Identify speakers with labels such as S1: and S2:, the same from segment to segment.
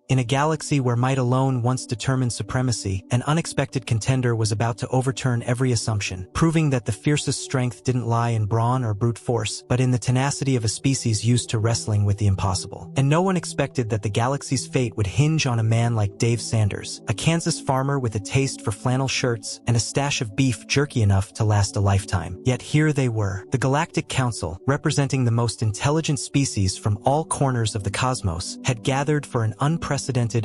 S1: In a galaxy where might alone once determined supremacy, an unexpected contender was about to overturn every assumption, proving that the fiercest strength didn't lie in brawn or brute force, but in the tenacity of a species used to wrestling with the impossible. And no one expected that the galaxy's fate would hinge on a man like Dave Sanders, a Kansas farmer with a taste for flannel shirts and a stash of beef jerky enough to last a lifetime. Yet here they were, the Galactic Council, representing the most intelligent species from all corners of the cosmos, had gathered for an unprecedented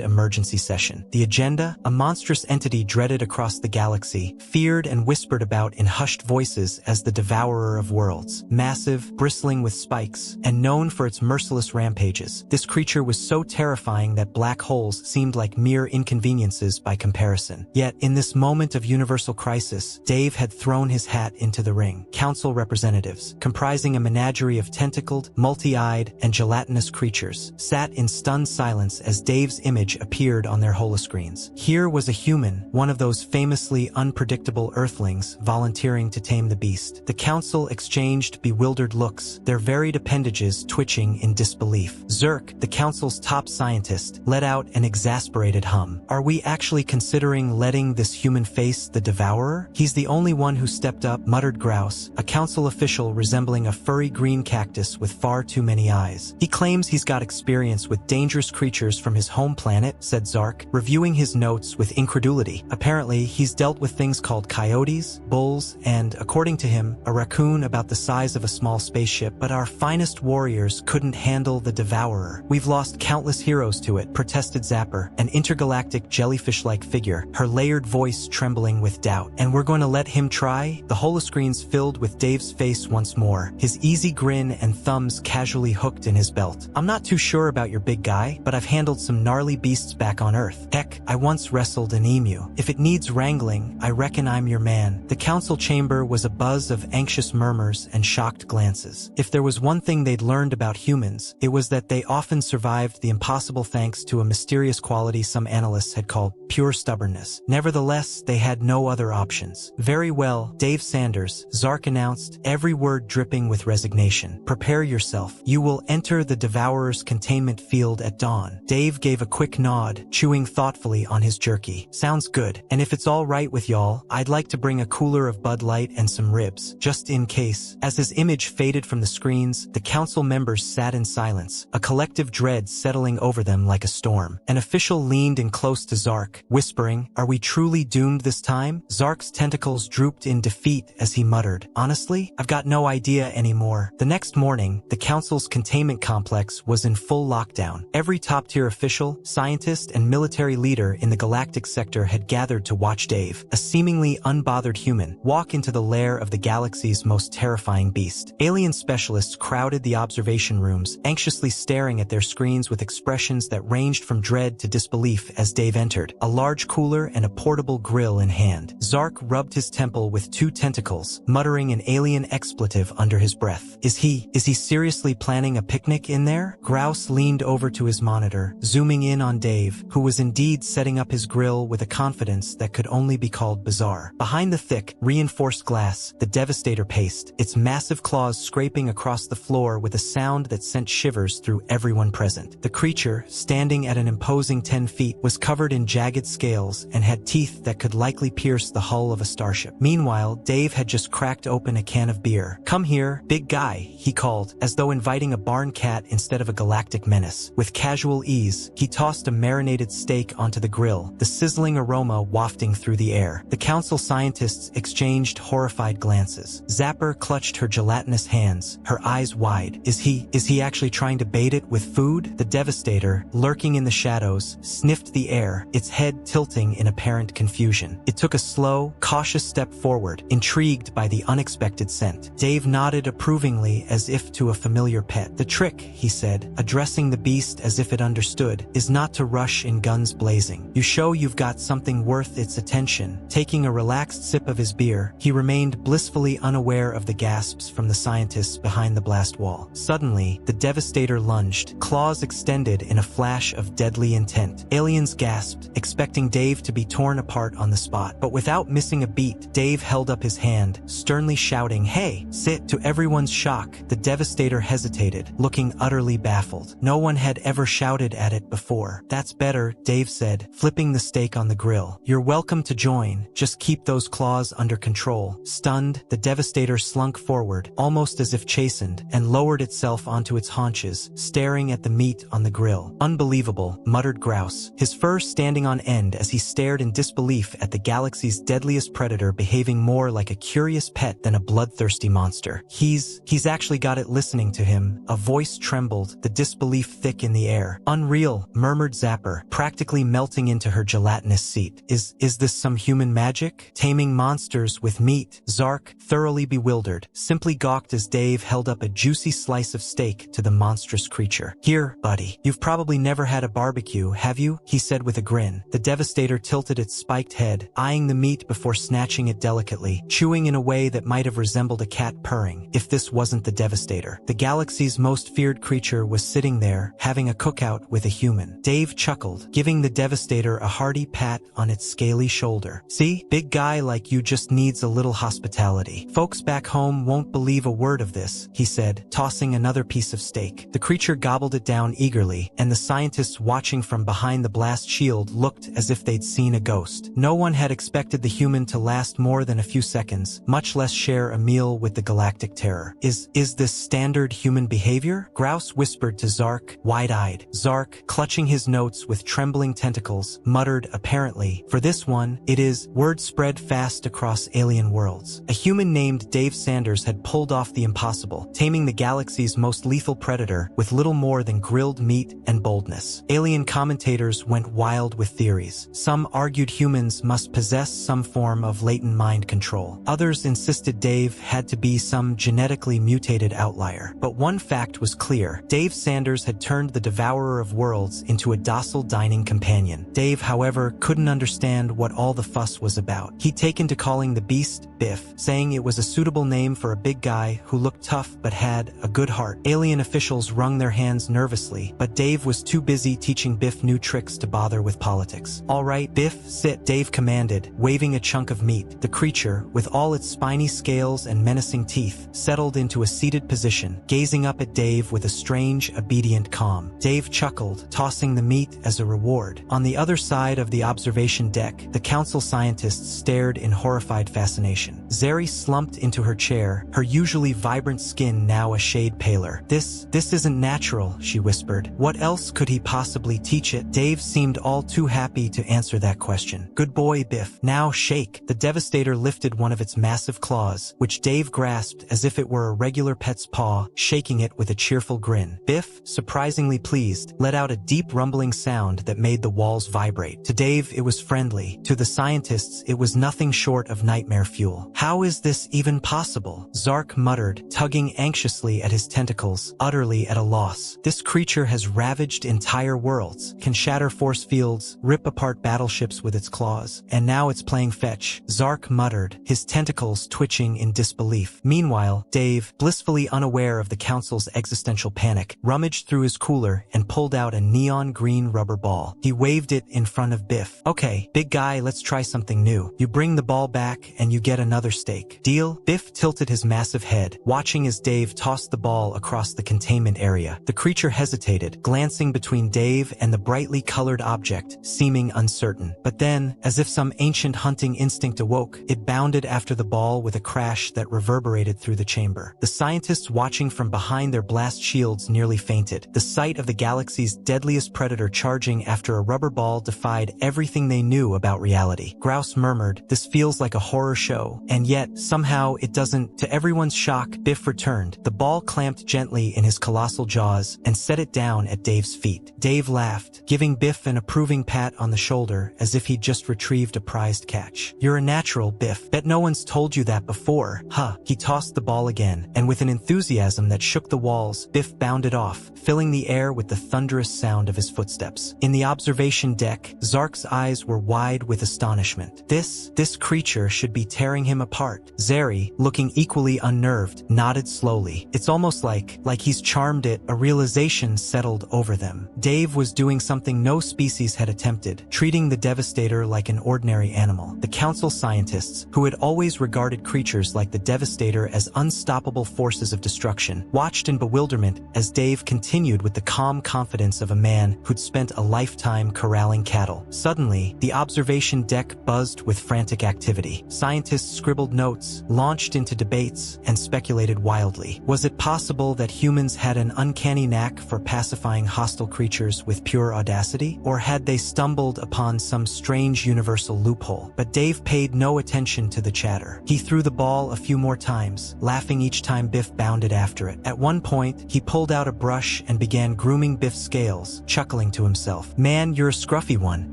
S1: emergency session. The agenda, a monstrous entity dreaded across the galaxy, feared and whispered about in hushed voices as the devourer of worlds. Massive, bristling with spikes, and known for its merciless rampages, this creature was so terrifying that black holes seemed like mere inconveniences by comparison. Yet, in this moment of universal crisis, Dave had thrown his hat into the ring. Council representatives, comprising a menagerie of tentacled, multi-eyed, and gelatinous creatures, sat in stunned silence as Dave's image appeared on their holoscreens. Here was a human, one of those famously unpredictable Earthlings, volunteering to tame the beast. The council exchanged bewildered looks, their varied appendages twitching in disbelief. Zerk, the council's top scientist, let out an exasperated hum. Are we actually considering letting this human face the devourer? He's the only one who stepped up, muttered Grouse, a council official resembling a furry green cactus with far too many eyes. He claims he's got experience with dangerous creatures from his home planet, said Zark, reviewing his notes with incredulity. Apparently, he's dealt with things called coyotes, bulls, and, according to him, a raccoon about the size of a small spaceship, but our finest warriors couldn't handle the devourer. We've lost countless heroes to it, protested Zapper, an intergalactic jellyfish-like figure, her layered voice trembling with doubt. And we're going to let him try? The holoscreens filled with Dave's face once more, his easy grin and thumbs casually hooked in his belt. I'm not too sure about your big guy, but I've handled some gnarly beasts back on Earth. Heck, I once wrestled an emu. If it needs wrangling, I reckon I'm your man. The council chamber was a buzz of anxious murmurs and shocked glances. If there was one thing they'd learned about humans, it was that they often survived the impossible thanks to a mysterious quality some analysts had called pure stubbornness. Nevertheless, they had no other options. Very well, Dave Sanders, Zark announced, every word dripping with resignation. Prepare yourself. You will enter the Devourer's containment field at dawn. Dave gave a quick nod, chewing thoughtfully on his jerky. Sounds good. And if it's all right with y'all, I'd like to bring a cooler of Bud Light and some ribs, just in case. As his image faded from the screens, the council members sat in silence, a collective dread settling over them like a storm. An official leaned in close to Zark, whispering, "Are we truly doomed this time?" Zark's tentacles drooped in defeat as he muttered, "Honestly, I've got no idea anymore." The next morning, the council's containment complex was in full lockdown. Every top-tier official, scientist, and military leader in the galactic sector had gathered to watch Dave, a seemingly unbothered human, walk into the lair of the galaxy's most terrifying beast. Alien specialists crowded the observation rooms, anxiously staring at their screens with expressions that ranged from dread to disbelief as Dave entered, a large cooler and a portable grill in hand. Zark rubbed his temple with two tentacles, muttering an alien expletive under his breath. Is he seriously planning a picnic in there? Grouse leaned over to his monitor, zooming in on Dave, who was indeed setting up his grill with a confidence that could only be called bizarre. Behind the thick, reinforced glass, the Devastator paced, its massive claws scraping across the floor with a sound that sent shivers through everyone present. The creature, standing at an imposing 10 feet, was covered in jagged scales and had teeth that could likely pierce the hull of a starship. Meanwhile, Dave had just cracked open a can of beer. "Come here, big guy," he called, as though inviting a barn cat instead of a galactic menace. With casual ease, he tossed a marinated steak onto the grill, the sizzling aroma wafting through the air. The council scientists exchanged horrified glances. Zapper clutched her gelatinous hands, her eyes wide. Is he actually trying to bait it with food? The Devastator, lurking in the shadows, sniffed the air, its head tilting in apparent confusion. It took a slow, cautious step forward, intrigued by the unexpected scent. Dave nodded approvingly as if to a familiar pet. "The trick," he said, addressing the beast as if it understood, "is not to rush in guns blazing. You show you've got something worth its attention." Taking a relaxed sip of his beer, he remained blissfully unaware of the gasps from the scientists behind the blast wall. Suddenly, the Devastator lunged, claws extended in a flash of deadly intent. Aliens gasped, expecting Dave to be torn apart on the spot. But without missing a beat, Dave held up his hand, sternly shouting, "Hey, sit!" To everyone's shock, the Devastator hesitated, looking utterly baffled. No one had ever shouted at it before. That's better, Dave said, flipping the steak on the grill. You're welcome to join. Just keep those claws under control. Stunned, the Devastator slunk forward, almost as if chastened, and lowered itself onto its haunches, staring at the meat on the grill. Unbelievable, muttered Grouse, his fur standing on end as he stared in disbelief at the galaxy's deadliest predator behaving more like a curious pet than a bloodthirsty monster. He's actually got it listening to him. A voice trembled, the disbelief thick in the air. Unreal, murmured Zapper, practically melting into her gelatinous seat. Is this some human magic? Taming monsters with meat? Zark, thoroughly bewildered, simply gawked as Dave held up a juicy slice of steak to the monstrous creature. Here, buddy. You've probably never had a barbecue, have you? He said with a grin. The Devastator tilted its spiked head, eyeing the meat before snatching it delicately, chewing in a way that might have resembled a cat purring, if this wasn't the Devastator. The galaxy's most feared creature was sitting there, having a cookout with a human. Dave chuckled, giving the Devastator a hearty pat on its scaly shoulder. See, big guy like you just needs a little hospitality. Folks back home won't believe a word of this, he said, tossing another piece of steak. The creature gobbled it down eagerly, and the scientists watching from behind the blast shield looked as if they'd seen a ghost. No one had expected the human to last more than a few seconds, much less share a meal with the galactic terror. Is this standard human behavior? Grouse whispered to Zark, wide-eyed. Zark, clutching his notes with trembling tentacles, muttered apparently, for this one, it is. Word spread fast across alien worlds. A human named Dave Sanders had pulled off the impossible, taming the galaxy's most lethal predator with little more than grilled meat and boldness. Alien commentators went wild with theories. Some argued humans must possess some form of latent mind control. Others insisted Dave had to be some genetically mutated outlier. But one fact was clear. Dave Sanders had turned the devourer of worlds into a docile dining companion. Dave, however, couldn't understand what all the fuss was about. He'd taken to calling the beast Biff, saying it was a suitable name for a big guy who looked tough but had a good heart. Alien officials wrung their hands nervously, but Dave was too busy teaching Biff new tricks to bother with politics. All right, Biff, sit, Dave commanded, waving a chunk of meat. The creature, with all its spiny scales and menacing teeth, settled into a seated position, gazing up at Dave with a strange, obedient calm. Dave chuckled, tossing the meat as a reward. On the other side of the observation deck, the council scientists stared in horrified fascination. Zeri slumped into her chair, her usually vibrant skin now a shade paler. This isn't natural, she whispered. What else could he possibly teach it? Dave seemed all too happy to answer that question. Good boy, Biff. Now shake. The Devastator lifted one of its massive claws, which Dave grasped as if it were a regular pet's paw, shaking it with a cheerful grin. Biff, surprisingly pleased, let out a deep rumbling sound that made the walls vibrate. To Dave, it was friendly. To the scientists, it was nothing short of nightmare fuel. How is this even possible? Zark muttered, tugging anxiously at his tentacles, utterly at a loss. This creature has ravaged entire worlds, can shatter force fields, rip apart battleships with its claws, and now it's playing fetch. Zark muttered, his tentacles twitching in disbelief. Meanwhile, Dave, blissfully unaware of the council's existential panic, rummaged through his cooler and pulled out a neon green rubber ball. He waved it in front of Biff. Okay, big guy, let's try something new. You bring the ball back and you get another steak. Deal? Biff tilted his massive head, watching as Dave tossed the ball across the containment area. The creature hesitated, glancing between Dave and the brightly colored object, seeming uncertain. But then, as if some ancient hunting instinct awoke, it bounded after the ball with a crash that reverberated through the chamber. The scientists watching from behind their blast shields nearly fainted. The sight of the galaxy's deadliest predator charging after a rubber ball defied everything they knew about reality. Grouse murmured, this feels like a horror show, and yet, somehow, it doesn't. To everyone's shock, Biff returned. The ball clamped gently in his colossal jaws and set it down at Dave's feet. Dave laughed, giving Biff an approving pat on the shoulder as if he'd just retrieved a prized catch. You're a natural, Biff. Bet no one's told you that before. Huh. He tossed the ball again, and with an enthusiasm that shook the walls, Biff bounded off, filling the air with the thunderous sound of his footsteps. In the observation deck, Zark's eyes were wide with astonishment. This creature should be tearing him apart. Zeri, looking equally unnerved, nodded slowly. It's almost like he's charmed it. A realization settled over them. Dave was doing something no species had attempted, treating the Devastator like an ordinary animal. The council scientists, who had always regarded creatures like the Devastator as unstoppable forces of destruction, watched in bewilderment as Dave continued with the calm confidence of a man who'd spent a lifetime corralling cattle. Suddenly, the observation deck buzzed with frantic activity. Scientists scribbled notes, launched into debates, and speculated wildly. Was it possible that humans had an uncanny knack for pacifying hostile creatures with pure audacity? Or had they stumbled upon some strange universal loophole? But Dave paid no attention to the chatter. He threw the ball a few more times, laughing each time Biff bounded after it. At one point, he pulled out a brush and began grooming Biff's scales, chuckling to himself. "Man, you're a scruffy one,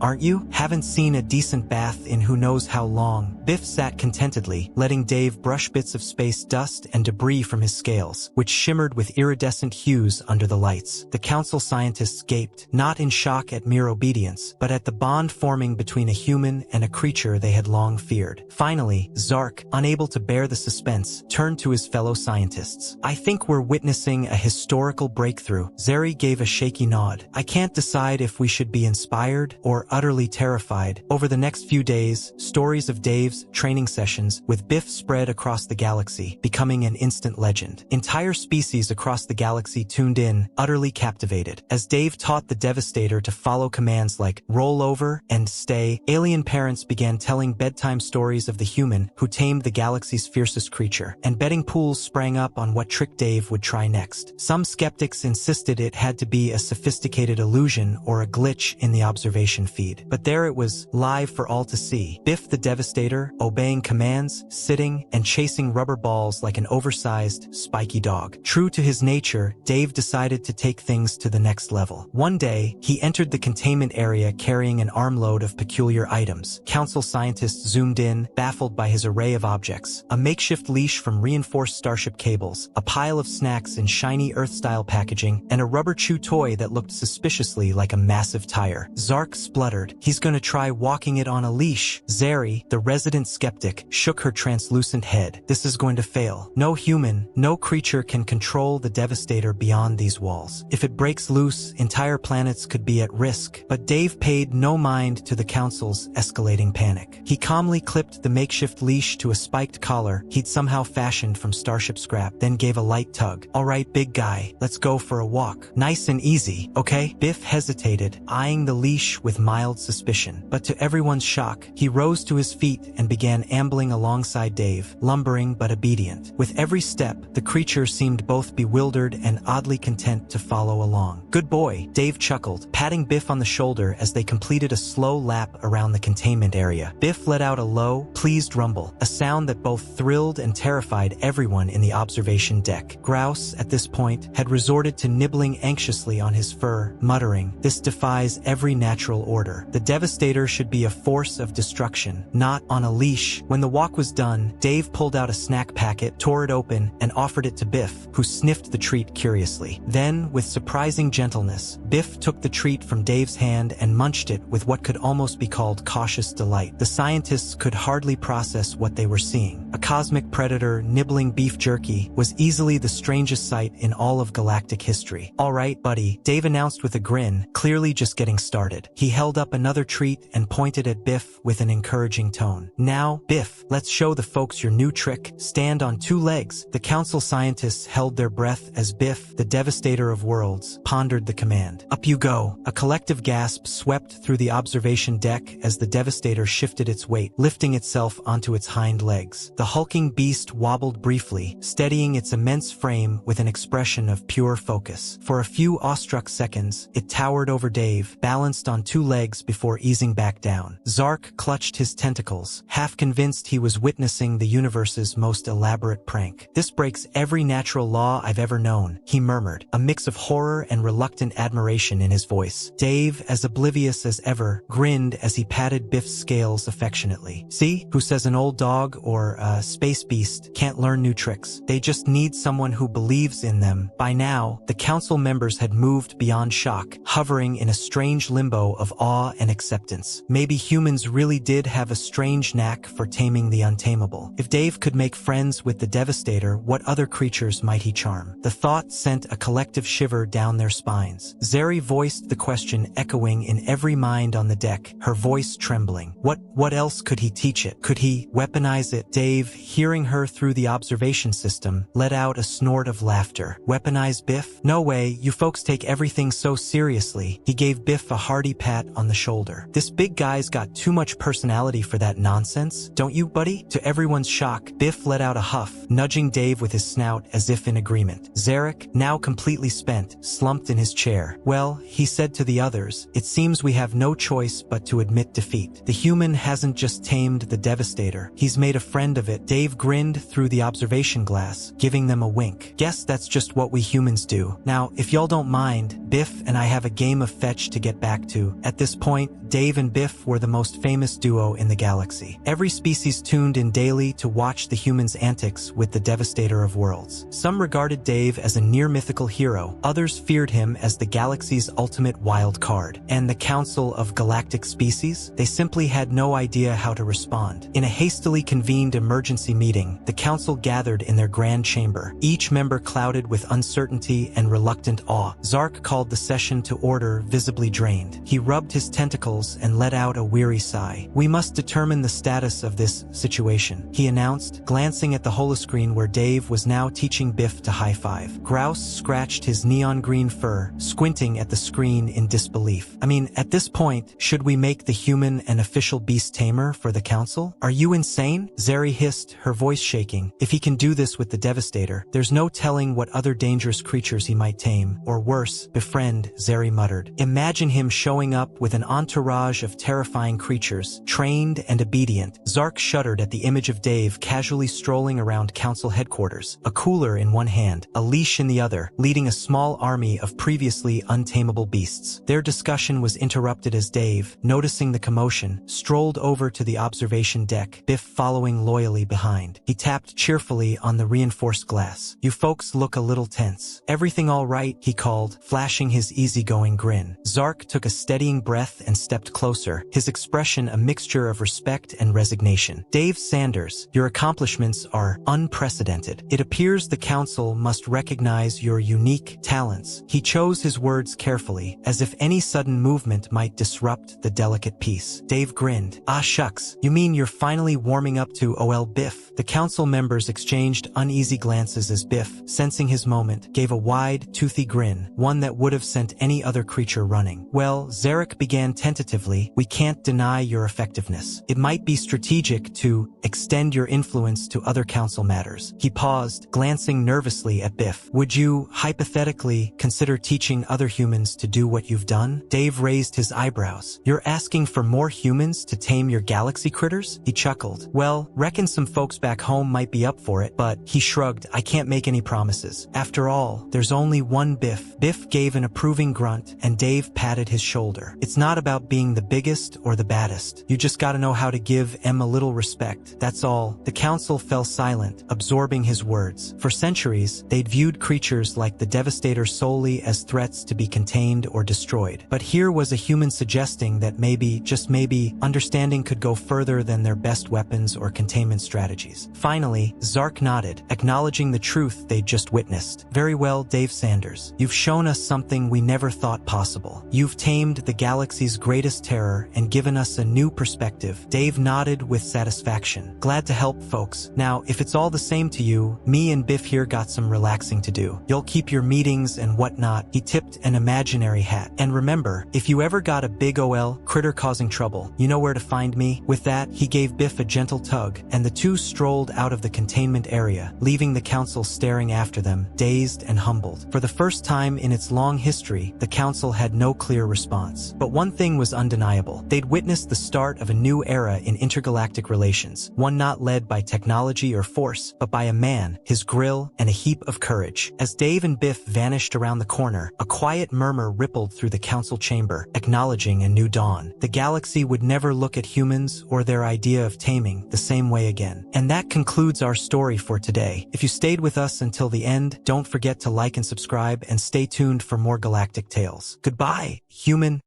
S1: aren't you? Haven't seen a decent bath in who knows how long." Biff sat contentedly, letting Dave brush bits of space dust and debris from his scales, which shimmered with iridescent hues under the lights. The council scientists gaped, not in shock at mere obedience, but at the bond forming between a human and a creature they had long feared. Finally, Zark, unable to bear the suspense, turned to his fellow scientists. "I think we're witnessing a historical breakthrough." Zeri gave a shaky nod. "I can't decide if we should be inspired or utterly terrified." Over the next few days, stories of Dave's training sessions with Biff spread across the galaxy, becoming an instant legend. Entire species across the galaxy tuned in, utterly captivated. As Dave taught the Devastator to follow commands like roll over and stay, alien parents began telling bedtime stories of the human who tamed the galaxy's fiercest creature, and betting pools sprang up on what trick Dave would try next. Some skeptics insisted it had to be a sophisticated illusion or a glitch in the observation feed. But there it was, live for all to see. Biff the Devastator, obeying commands, sitting, and chasing rubber balls like an oversized, spiky dog. True to his nature, Dave decided to take things to the next level. One day, he entered the containment area carrying an armload of peculiar items. Council scientists zoomed in, baffled by his array of objects. A makeshift leash from reinforced starship cables, a pile of snacks in shiny Earth-style packaging, and a rubber chew toy that looked suspiciously like a massive tire. Zark spluttered. "He's gonna try walking it on a leash." Zeri, the resident skeptic, shook her translucent head. "This is going to fail. No human, no creature can control the Devastator beyond these walls. If it breaks loose, entire planets could be at risk." But Dave paid no mind to the council's escalating panic. He calmly clipped the makeshift leash to a spiked collar he'd somehow fashioned from starship scrap, then gave a light tug. "All right, big guy, let's go for a walk. Nice and easy, okay?" Biff hesitated, eyeing the leash with mild suspicion. But to everyone's shock, he rose to his feet and began ambling alongside Dave, lumbering but obedient. With every step, the creature seemed both bewildered and oddly content to follow along. "Good boy," Dave chuckled, patting Biff on the shoulder as they completed a slow lap around the containment area. Biff let out a low, pleased rumble, a sound that both thrilled and terrified everyone in the observation deck. Grouse, at this point, had resorted to nibbling anxiously on his fur, muttering, "This defies every natural order. The Devastator should be a force of destruction, not on a leash." When the walk was done, Dave pulled out a snack packet, tore it open, and offered it to Biff, who sniffed the treat curiously. Then, with surprising gentleness, Biff took the treat from Dave's hand and munched it with what could almost be called cautious delight. The scientists could hardly process what they were seeing. A cosmic predator nibbling beef jerky was easily the strangest sight in all of galactic history. "All right, buddy," Dave announced with a grin, clearly just getting started. He held up another treat and pointed at Biff with an encouraging tone. "Now, Biff, let's show the folks your new trick. Stand on two legs." The council scientists held their breath as Biff, the Devastator of worlds, pondered the command. "Up you go." A collective gasp swept through the observation deck as the Devastator shifted its weight, lifting itself onto its hind legs. The hulking beast wobbled briefly, steadying its immense frame with an expression of pure focus. For a few awestruck seconds, it towered over Dave, balanced on two legs before easing back down. Zark clutched his tentacles, half convinced he was witnessing the universe's most elaborate prank. "This breaks every natural law I've ever known," he murmured, a mix of horror and reluctant admiration in his voice. Dave, as oblivious as ever, grinned as he patted Biff's scales affectionately. "See, who says an old dog or a space beast can't learn new tricks? They just need someone who believes in them." By now, the council members had moved beyond shock, hovering in a strange limbo of awe and acceptance. Maybe humans really did have a strange knack for taming the untamable. If Dave could make friends with the Devastator, what other creatures might he charm? The thought sent a collective shiver down their spines. Zeri voiced the question echoing in every mind on the deck, her voice trembling. What else could he teach it? Could he weaponize it? Dave, hearing her through the observation system, let out a snort of laughter. "Weaponize Biff? No way, you folks take everything so seriously, he gave Biff a hearty pat on the shoulder. "This big guy's got too much personality for that nonsense, don't you, buddy?" To everyone's shock, Biff let out a huff, nudging Dave with his snout as if in agreement. Zarek, now completely spent, slumped in his chair. "Well," he said to the others, "it seems we have no choice but to admit defeat. The human hasn't just tamed the Devastator, he's made a friend of it." Dave grinned through the observation glass, giving them a wink. "Guess that's just what we humans do. Now, if y'all don't mind, Biff and I have a game of fetch to get back to." At this point, Dave and Biff were the most famous duo in the galaxy. Every species tuned in daily to watch the humans' antics with the Devastator of Worlds. Some regarded Dave as a near-mythical hero, others feared him as the galaxy's ultimate wild card. And the Council of Galactic Species? They simply had no idea how to respond. In a hastily convened emergency meeting, the council gathered in their grand chamber, each member clouded with uncertainty and reluctant awe. Zark called the session to order, visibly drained. He rubbed his tentacles and let out a weary sigh. "We must determine the status of this situation," he announced, glancing at the holoscreen where Dave was now teaching Biff to high-five. Grouse scratched his neon green fur, squinting at the screen in disbelief. "I mean, at this point, should we make the human an official beast tamer for the council? Are you insane?" Zeri hissed, her voice shaking. "If he can do this with the Devastator, there's no telling what other dangerous creatures he might tame, or worse, befriend," Zeri muttered. "Imagine him showing up with an entourage of terrifying creatures, trained and obedient." Zark shuddered at the image of Dave casually strolling around council headquarters, a cooler in one hand, a leash in the other, leading a small army of previously untamable beasts. Their discussion was interrupted as Dave, noticing the commotion, strolled over to the observation deck, Biff following loyally behind. He tapped cheerfully on the reinforced glass. "You folks look a little tense. Everything all right?" he called, flashing his easygoing grin. Zark took a steadying breath and stepped closer, his expression a mixture of respect and resignation. "Dave Sanders, your accomplishments are unprecedented. It appears the council must recognize your unique talents." He chose his words carefully, as if any sudden movement might disrupt the delicate peace. Dave grinned. "Ah shucks, you mean you're finally warming up to OL Biff?" The council members exchanged uneasy glances as Biff, sensing his moment, gave a wide, toothy grin, one that would have sent any other creature running. "Well," Zarek began tentatively, "we can't deny your effectiveness. It might be strategic to extend your influence to other council matters." He paused, glancing nervously at Biff. "Would you, hypothetically, consider teaching other humans to do what you've done?" Dave raised his eyebrows. "You're asking for more humans to tame your galaxy critters?" He chuckled. "Well, reckon some folks back home might be up for it, but," he shrugged, "I can't make any promises. After all, there's only one Biff." Biff gave an approving grunt, and Dave patted his shoulder. "It's not about being the biggest or the baddest. You just gotta know how to give em a little respect, that's all." The council fell silent, absorbing his words. For centuries, they'd viewed creatures like the Devastator solely as threats to be contained or destroyed. But here was a human suggesting that maybe, just maybe, understanding could go further than their best weapons or containment strategies. Finally, Zark nodded, acknowledging the truth they'd just witnessed. "Very well, Dave Sanders. You've shown us something we never thought possible. You've tamed the galaxy's greatest terror and given us a new perspective." Dave nodded with satisfaction. "Glad to help, folks. Now, if it's all the same to you, me and Biff here got some relaxing to do. You'll keep your meetings and whatnot." He tipped an imaginary hat. "And remember, if you ever got a big OL critter causing trouble, you know where to find me." With that, he gave Biff a gentle tug, and the two strolled out of the containment area, leaving the council staring after them, dazed and humbled. For the first time in its long history, the council had no clear response. But one thing was undeniable. They'd witnessed the start of a new era in intergalactic relations, one not led by technology or force, but by a man, his grill, and a heap of courage. As Dave and Biff vanished around the corner, a quiet murmur rippled through the council chamber, acknowledging a new dawn. The galaxy would never look at humans or their idea of taming the same way again. And that concludes our story for today. If you stayed with us until the end, don't forget to like and subscribe, and stay tuned for more galactic tales. Goodbye, human.